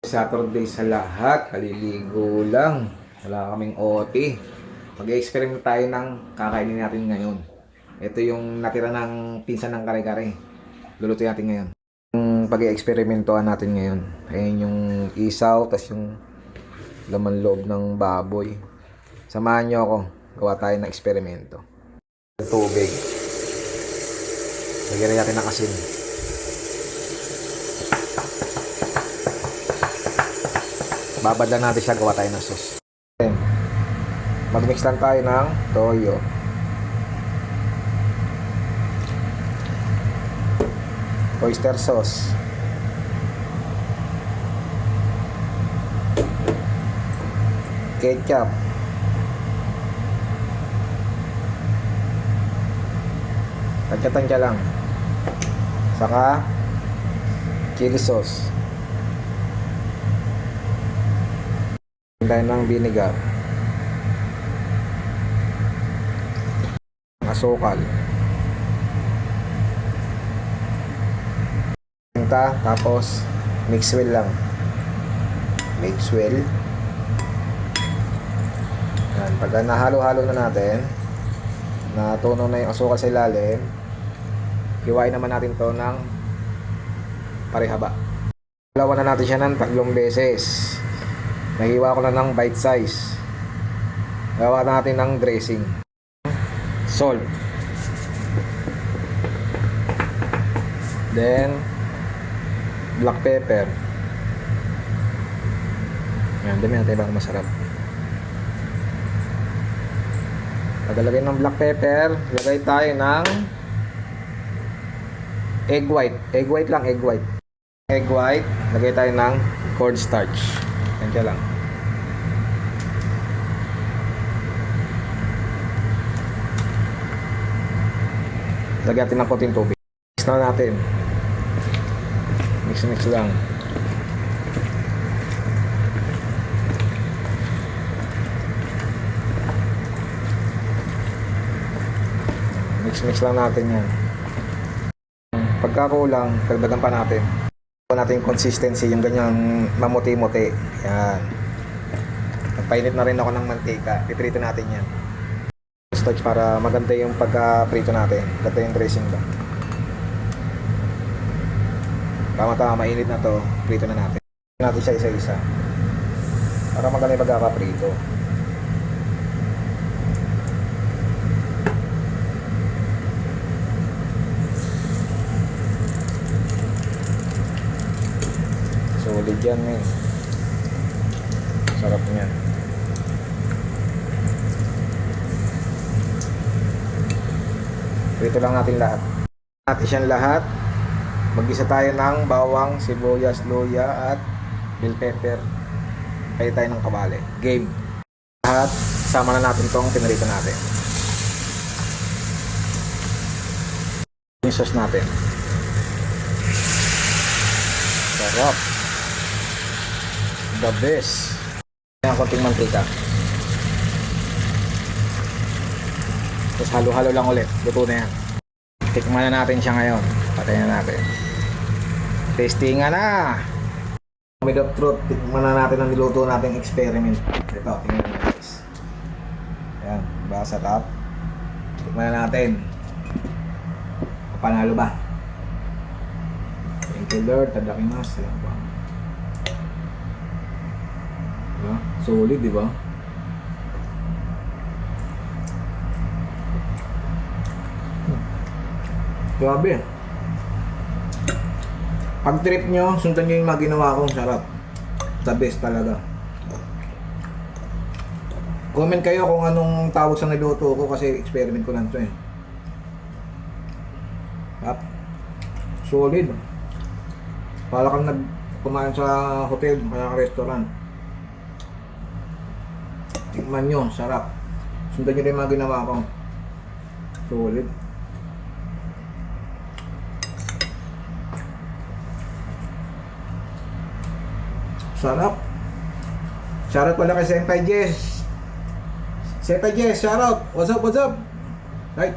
Saturday sa lahat, kaliligo lang. Wala kaming OT. Mag-experiment tayo ng kakainin natin ngayon. Ito yung natira ng pinsan ng kare-kare. Lulutuin natin ngayon. Yung pag-experimentohan natin ngayon. Ayan yung isaw, tas yung laman loob ng baboy. Samahan nyo ako. Gawa tayo ng eksperimento. Tubig. Lagyan natin ng asin. Babad lang natin siya, gawa tayo ng sauce. Then, mag-mix lang tayo ng toyo. Oyster sauce. Ketchup. Tansya-tansya lang. Saka chili sauce. Tayo ng vinegar, asukal, tapos mix well lang, mix well. Yan, pag nahalo-halo na natin, natunaw na yung asukal sa ilalim, hiwain naman natin to ng parehaba. Halawan na natin siya ng 3 beses. Nahiwa ko na ng bite size. Gawa natin ng dressing. Salt. Then black pepper. Yan, dami natin bang masarap. Paglalagay ng black pepper, lagay tayo ng egg white. Egg white lang, egg white. Egg white, lagay tayo ng cornstarch. Nandiyan lang. Lagyan natin ng konting tubig. Mix na natin. Mix lang. Mix lang natin yan. Pagkakulang, dagdagan pa natin. Natin consistency, yung ganyang mamuti-muti. Yan. Nagpainit na rin ako ng mantika. Piprito natin yan. Starch para maganda yung pagka-prito natin. Ganda yung dressing ba. Tama-tama, mainit na to. Prito na natin. Natin siya isa-isa. Para maganda yung pagkaka-prito. Solid yan eh. Sarap niyan. Prito lang natin lahat. Natin siyang lahat. Mag-isa tayo ng bawang, sibuyas, luya at bell pepper. Kaya tayo ng kabale. Game. Lahat. Sama na natin tong pinarito natin. Yung sauce natin. Sarap. The best. Ayan, konting mantika. Tapos halo-halo lang ulit. Luto na yan. Tikman na natin siya ngayon. Patayin na natin. Testingan na. With of truth, tikman na natin ang niluto natin experiment. Ito, tingnan nyo guys. Ayan, ba sa top. Tikman na natin. Panalo ba? Thank you Lord. Tadakimasu. Ayan ba? Solid, di ba? Grabe. Pag trip nyo, sundan nyo yung mga ginawa kong sarap. The best talaga. Comment kayo kung anong tawag sa niluto ko kasi experiment ko lang ito eh. Solid. Para kang kumain sa hotel, kaya restaurant. Tikman nyo, sarap. Sundan nyo rin yung mga ginawa ko. Solid. Sarap. Shoutout pala kay Senpai Jess. Senpai Jess, shoutout. What's up, what's up? Right.